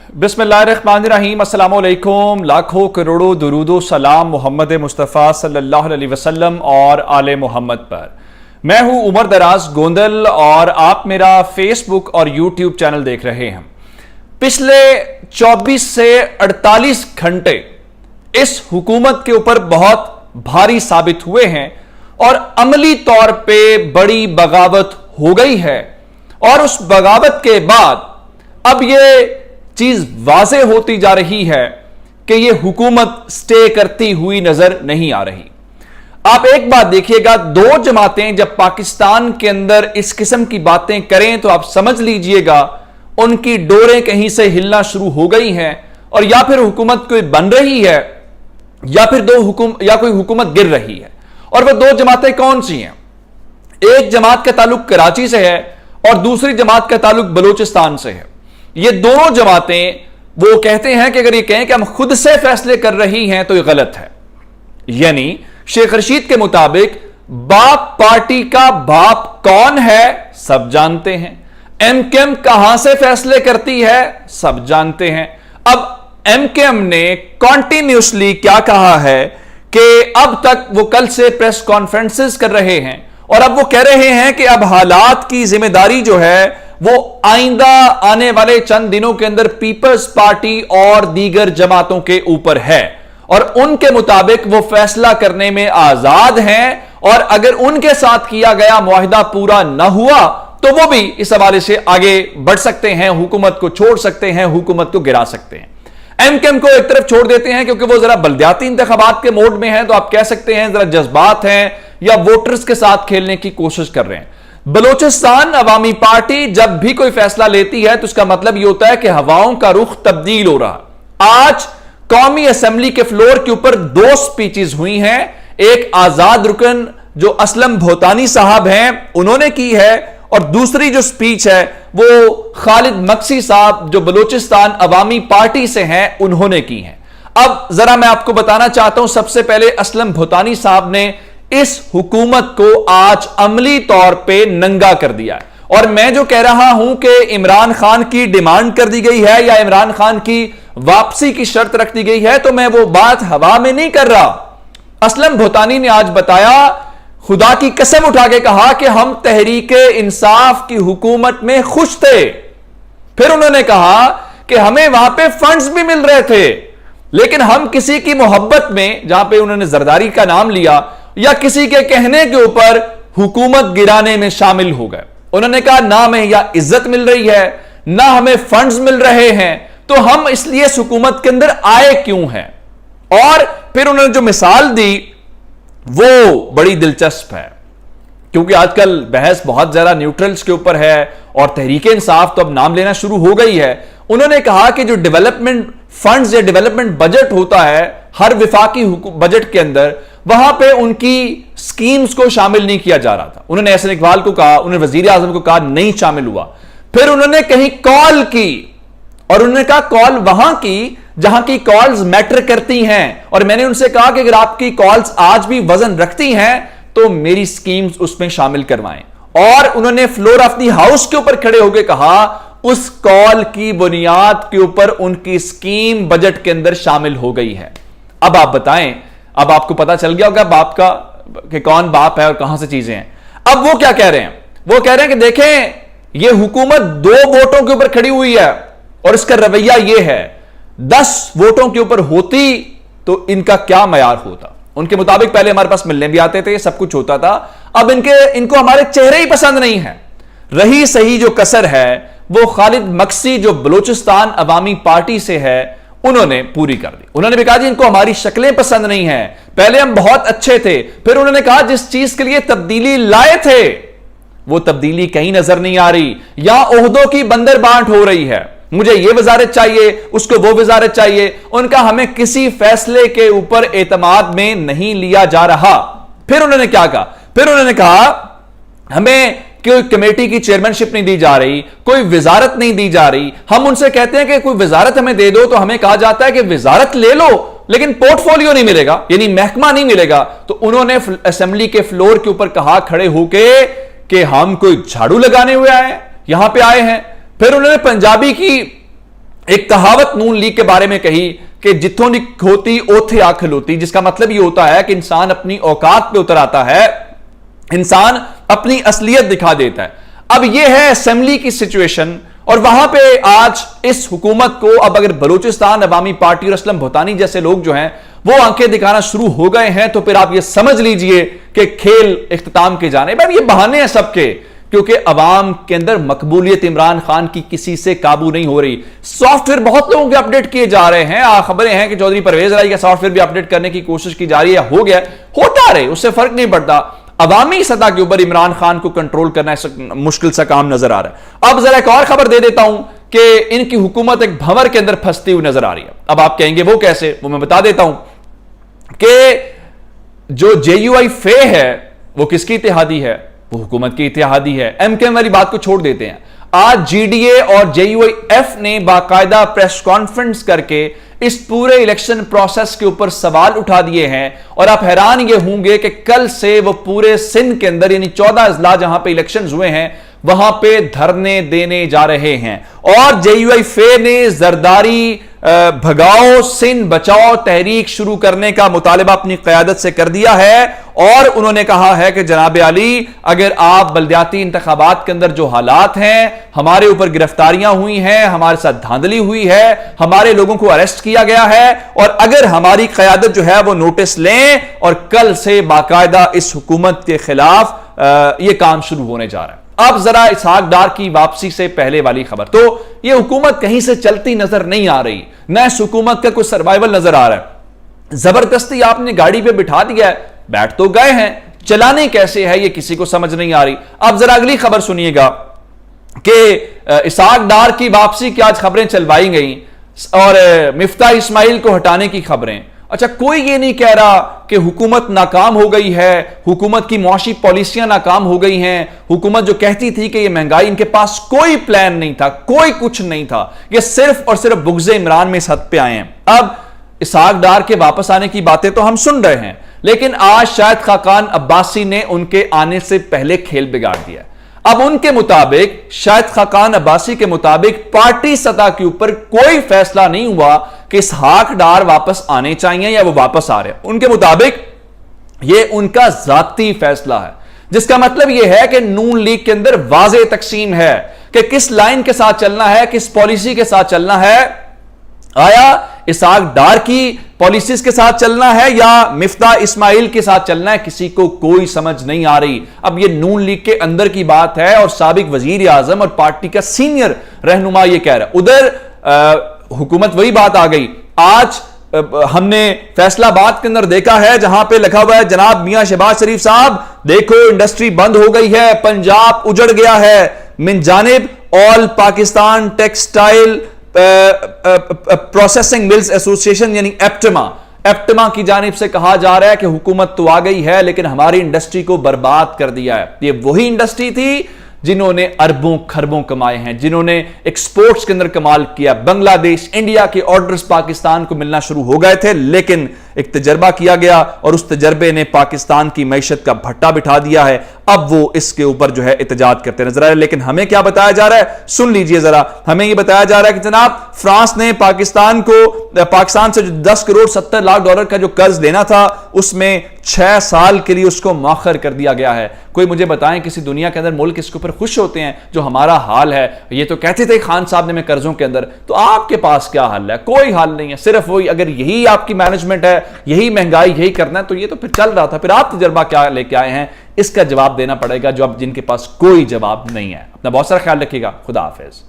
बिस्मिल्लाहिर्रहमानिर्रहीम, अस्सलामु अलैकुम। लाखों करोड़ों दुरूदो सलाम मोहम्मद मुस्तफ़ा सल्लल्लाहु अलैहि वसल्लम और आले मोहम्मद पर। मैं हूं उमर दराज गोंदल और आप मेरा फेसबुक और यूट्यूब चैनल देख रहे हैं। पिछले 24 से 48 घंटे इस हुकूमत के ऊपर बहुत भारी साबित हुए हैं और अमली तौर पे बड़ी बगावत हो गई है। और उस बगावत के बाद अब ये चीज वाज़ेह होती जा रही है कि यह हुकूमत स्टे करती हुई नजर नहीं आ रही। आप एक बात देखिएगा, दो जमातें जब पाकिस्तान के अंदर इस किस्म की बातें करें तो आप समझ लीजिएगा उनकी डोरें कहीं से हिलना शुरू हो गई हैं और या फिर हुकूमत कोई बन रही है या फिर कोई हुकूमत गिर रही है। और वह दो जमातें कौन सी हैं? एक जमात का ताल्लुक कराची से है और दूसरी जमात का ताल्लुक बलूचिस्तान से है। ये दोनों जमातें वो कहते हैं कि अगर ये कहें कि हम खुद से फैसले कर रही हैं तो ये गलत है। यानी शेख रशीद के मुताबिक बाप पार्टी का बाप कौन है सब जानते हैं, एमकेएम कहां से फैसले करती है सब जानते हैं। अब एमकेएम ने कॉन्टिन्यूसली क्या कहा है कि अब तक वो कल से प्रेस कॉन्फ्रेंसेस कर रहे हैं और अब वो कह रहे हैं कि अब हालात की जिम्मेदारी जो है वो आइंदा आने वाले चंद दिनों के अंदर पीपल्स पार्टी और दीगर जमातों के ऊपर है और उनके मुताबिक वो फैसला करने में आजाद हैं और अगर उनके साथ किया गया मुआहिदा पूरा न हुआ तो वो भी इस हवाले से आगे बढ़ सकते हैं, हुकूमत को छोड़ सकते हैं, हुकूमत को गिरा सकते हैं। एमकेएम को एक तरफ छोड़ देते हैं क्योंकि वो जरा बलदियाती इंतखाबात के मोड में है, तो आप कह सकते हैं जरा जज्बात हैं या वोटर्स के साथ खेलने की कोशिश कर रहे हैं। बलूचिस्तान अवामी पार्टी जब भी कोई फैसला लेती है तो उसका मतलब यह होता है कि हवाओं का रुख तब्दील हो रहा। आज कौमी असेंबली के फ्लोर के ऊपर दो स्पीचेस हुई हैं। एक आजाद रुकन जो असलम भोतानी साहब हैं उन्होंने की है और दूसरी जो स्पीच है वो खालिद मक्सी साहब जो बलूचिस्तान अवामी पार्टी से हैं उन्होंने की है। अब जरा मैं आपको बताना चाहता हूं, सबसे पहले असलम भोतानी साहब ने इस हुकूमत को आज अमली तौर पे नंगा कर दिया है। और मैं जो कह रहा हूं कि इमरान खान की डिमांड कर दी गई है या इमरान खान की वापसी की शर्त रख दी गई है तो मैं वो बात हवा में नहीं कर रहा। असलम भोतानी ने आज बताया, खुदा की कसम उठा के कहा कि हम तहरीके इंसाफ की हुकूमत में खुश थे। फिर उन्होंने कहा कि हमें वहां पे फंड्स भी मिल रहे थे लेकिन हम किसी की मोहब्बत में, जहां पे उन्होंने जरदारी का नाम लिया, या किसी के कहने के ऊपर हुकूमत गिराने में शामिल हो गए। उन्होंने कहा ना हमें या इज्जत मिल रही है ना हमें फंड्स मिल रहे हैं तो हम इसलिए इस हुकूमत के अंदर आए क्यों हैं। और फिर उन्होंने जो मिसाल दी वो बड़ी दिलचस्प है क्योंकि आजकल बहस बहुत ज्यादा न्यूट्रल्स के ऊपर है और तहरीके इंसाफ तो अब नाम लेना शुरू हो गई है। उन्होंने कहा कि जो डेवलपमेंट फंड्स या डेवलपमेंट बजट होता है हर विफाकी बजट के अंदर, वहां पे उनकी स्कीम्स को शामिल नहीं किया जा रहा था। उन्होंने एहसन इकबाल को कहा, उन्होंने वजीर आजम को कहा, नहीं शामिल हुआ। फिर उन्होंने कहीं कॉल की और उन्होंने कहा कॉल वहां की जहां की कॉल्स मैटर करती हैं और मैंने उनसे कहा कि अगर आपकी कॉल्स आज भी वजन रखती हैं तो मेरी स्कीम्स उसमें शामिल करवाएं। और उन्होंने फ्लोर ऑफ द हाउस के ऊपर खड़े होकर कहा उस कॉल की बुनियाद के ऊपर उनकी स्कीम बजट के अंदर शामिल हो गई है। अब आप बताएं, अब आपको पता चल गया होगा बाप का कि कौन बाप है और कहां से चीजें हैं। अब वो क्या कह रहे हैं? वो कह रहे हैं कि देखें ये हुकूमत 2 वोटों के ऊपर खड़ी हुई है और इसका रवैया ये है, 10 वोटों के ऊपर होती तो इनका क्या मयार होता। उनके मुताबिक पहले हमारे पास मिलने भी आते थे, सब कुछ होता था, अब इनको हमारे चेहरे ही पसंद नहीं है। रही सही जो कसर है वो खालिद मक्सी जो बलूचिस्तान अवामी पार्टी से है उन्होंने पूरी कर दी। उन्होंने भी कहा जी इनको हमारी शक्लें पसंद नहीं है, पहले हम बहुत अच्छे थे। फिर उन्होंने कहा जिस चीज के लिए तब्दीली लाए थे वो तब्दीली कहीं नजर नहीं आ रही, या ओहदों की बंदर बांट हो रही है, मुझे ये वजारत चाहिए उसको वो वजारत चाहिए। उनका हमें किसी फैसले के ऊपर एतमाद में नहीं लिया जा रहा। फिर उन्होंने क्या कहा? फिर उन्होंने कहा हमें कोई कमेटी की चेयरमैनशिप नहीं दी जा रही, कोई वजारत नहीं दी जा रही। हम उनसे कहते हैं कि कोई वजारत हमें दे दो तो हमें कहा जाता है कि वजारत ले लो लेकिन पोर्टफोलियो नहीं मिलेगा, यानी महकमा नहीं मिलेगा। तो उन्होंने असेंबली के फ्लोर के ऊपर कहा खड़े होके कि हम कोई झाड़ू लगाने हुए आए, यहां पे आए हैं। फिर उन्होंने पंजाबी की ایک کہاوت نون لیگ کے بارے میں کہی کہ جتوں نہیں کھوتی اوتھے آ کھلوتی، جس کا مطلب یہ ہوتا ہے کہ انسان اپنی اوقات پہ اتر آتا ہے، انسان اپنی اصلیت دکھا دیتا ہے۔ اب یہ ہے اسمبلی کی سچویشن، اور وہاں پہ آج اس حکومت کو اب اگر بلوچستان عوامی پارٹی اور اسلم بھوتانی جیسے لوگ جو ہیں وہ آنکھیں دکھانا شروع ہو گئے ہیں، تو پھر آپ یہ سمجھ لیجئے کہ کھیل اختتام کے جانے اب یہ بہانے ہیں سب کے، کیونکہ عوام کے اندر مقبولیت عمران خان کی کسی سے قابو نہیں ہو رہی۔ سافٹ ویئر بہت لوگوں کے اپڈیٹ کیے جا رہے ہیں، خبریں ہیں کہ چودھری پرویز رائی کا سافٹ ویئر بھی اپڈیٹ کرنے کی کوشش کی جا رہی ہے، ہو گیا، ہوتا رہے، اس سے فرق نہیں پڑتا۔ عوامی سطح کے اوپر عمران خان کو کنٹرول کرنا مشکل سا کام نظر آ رہا ہے۔ اب ذرا ایک اور خبر دے دیتا ہوں کہ ان کی حکومت ایک بھنور کے اندر پھنستی ہوئی نظر آ رہی ہے۔ اب آپ کہیں گے وہ کیسے، وہ میں بتا دیتا ہوں کہ جو جے یو آئی فے ہے وہ کس کی اتحادی ہے؟ وہ حکومت کی اتحادی ہے۔ ایم کے ایم والی بات کو چھوڑ دیتے ہیں، آج جی ڈی اے اور جے یو آئی ایف نے باقاعدہ پریس کانفرنس کر کے اس پورے الیکشن پروسیس کے اوپر سوال اٹھا دیے ہیں، اور آپ حیران یہ ہوں گے کہ کل سے وہ پورے سندھ کے اندر یعنی 14 اضلاع جہاں پہ الیکشنز ہوئے ہیں وہاں پہ دھرنے دینے جا رہے ہیں، اور جے یو آئی فے نے زرداری بھگاؤ سندھ بچاؤ تحریک شروع کرنے کا مطالبہ اپنی قیادت سے کر دیا ہے، اور انہوں نے کہا ہے کہ جناب علی اگر آپ بلدیاتی انتخابات کے اندر جو حالات ہیں، ہمارے اوپر گرفتاریاں ہوئی ہیں، ہمارے ساتھ دھاندلی ہوئی ہے، ہمارے لوگوں کو اریسٹ کیا گیا ہے، اور اگر ہماری قیادت جو ہے وہ نوٹس لیں اور کل سے باقاعدہ اس حکومت کے خلاف یہ کام شروع ہونے جا رہا ہے۔ اب ذرا اسحاق ڈار کی واپسی سے پہلے والی خبر، تو یہ حکومت کہیں سے چلتی نظر نہیں آ رہی، نہ اس حکومت کا کوئی سروائیول نظر آ رہا ہے۔ زبردستی آپ نے گاڑی پہ بٹھا دیا ہے، بیٹھ تو گئے ہیں، چلانے کیسے ہے یہ کسی کو سمجھ نہیں آ رہی۔ اب ذرا اگلی خبر سنیے گا کہ اسحاق ڈار کی واپسی کی آج خبریں چلوائی گئیں، اور مفتاح اسماعیل کو ہٹانے کی خبریں۔ اچھا، کوئی یہ نہیں کہہ رہا کہ حکومت ناکام ہو گئی ہے، حکومت کی معاشی پالیسیاں ناکام ہو گئی ہیں، حکومت جو کہتی تھی کہ یہ مہنگائی، ان کے پاس کوئی پلان نہیں تھا، کوئی کچھ نہیں تھا، یہ صرف اور صرف بغض عمران میں اس حد پہ آئے ہیں۔ اب اسحاق ڈار کے واپس آنے کی باتیں تو ہم سن رہے ہیں، لیکن آج شاہد خاقان عباسی نے ان کے آنے سے پہلے کھیل بگاڑ دیا ہے۔ اب ان کے مطابق، شاہد خاقان عباسی کے مطابق، پارٹی سطح کے اوپر کوئی فیصلہ نہیں ہوا کہ اسحاق ڈار واپس آنے چاہیے یا وہ واپس آ رہے ہیں۔ ان کے مطابق یہ ان کا ذاتی فیصلہ ہے، جس کا مطلب یہ ہے کہ نون لیگ کے اندر واضح تقسیم ہے کہ کس لائن کے ساتھ چلنا ہے، کس پالیسی کے ساتھ چلنا ہے۔ آیا اسحاق ڈار کی پالیسیز کے ساتھ چلنا ہے یا مفتاح اسماعیل کے ساتھ چلنا ہے، کسی کو کوئی سمجھ نہیں آ رہی۔ اب یہ نون لیگ کے اندر کی بات ہے، اور سابق وزیر اعظم اور پارٹی کا سینئر رہنما یہ کہہ رہا ہے۔ ادھر حکومت وہی بات آ گئی۔ آج ہم نے فیصلہ آباد کے اندر دیکھا ہے جہاں پہ لکھا ہوا ہے جناب میاں شہباز شریف صاحب دیکھو انڈسٹری بند ہو گئی ہے، پنجاب اجڑ گیا ہے، من جانب آل پاکستان ٹیکسٹائل پروسیسنگ ملز ایسوسی ایشن یعنی ایپٹما کی جانب سے کہا جا رہا ہے کہ حکومت تو آ گئی ہے لیکن ہماری انڈسٹری کو برباد کر دیا ہے۔ یہ وہی انڈسٹری تھی جنہوں نے اربوں خربوں کمائے ہیں، جنہوں نے ایکسپورٹس کے اندر کمال کیا۔ بنگلہ دیش، انڈیا کے آرڈرز پاکستان کو ملنا شروع ہو گئے تھے، لیکن ایک تجربہ کیا گیا اور اس تجربے نے پاکستان کی معیشت کا بھٹا بٹھا دیا ہے۔ اب وہ اس کے اوپر جو ہے احتجاج کرتے نظر آ رہے ہیں۔ لیکن ہمیں کیا بتایا جا رہا ہے، سن لیجئے ذرا۔ ہمیں یہ بتایا جا رہا ہے کہ جناب فرانس نے پاکستان سے جو 10 کروڑ 70 لاکھ ڈالر کا جو قرض لینا تھا اس میں 6 سال کے لیے اس کو مؤخر کر دیا گیا ہے۔ کوئی مجھے بتائیں کسی دنیا کے اندر ملک اس کے اوپر خوش ہوتے ہیں جو ہمارا حال ہے؟ یہ تو کہتے تھے خان صاحب نے میں قرضوں کے اندر، تو آپ کے پاس کیا حل ہے؟ کوئی حل نہیں ہے، صرف وہی اگر یہی آپ کی مینجمنٹ ہے، یہی مہنگائی، یہی کرنا ہے تو یہ تو پھر چل رہا تھا۔ پھر آپ تجربہ کیا لے کے آئے ہیں، اس کا جواب دینا پڑے گا جو اب جن کے پاس کوئی جواب نہیں ہے۔ اپنا بہت سارا خیال رکھیے گا، خدا حافظ۔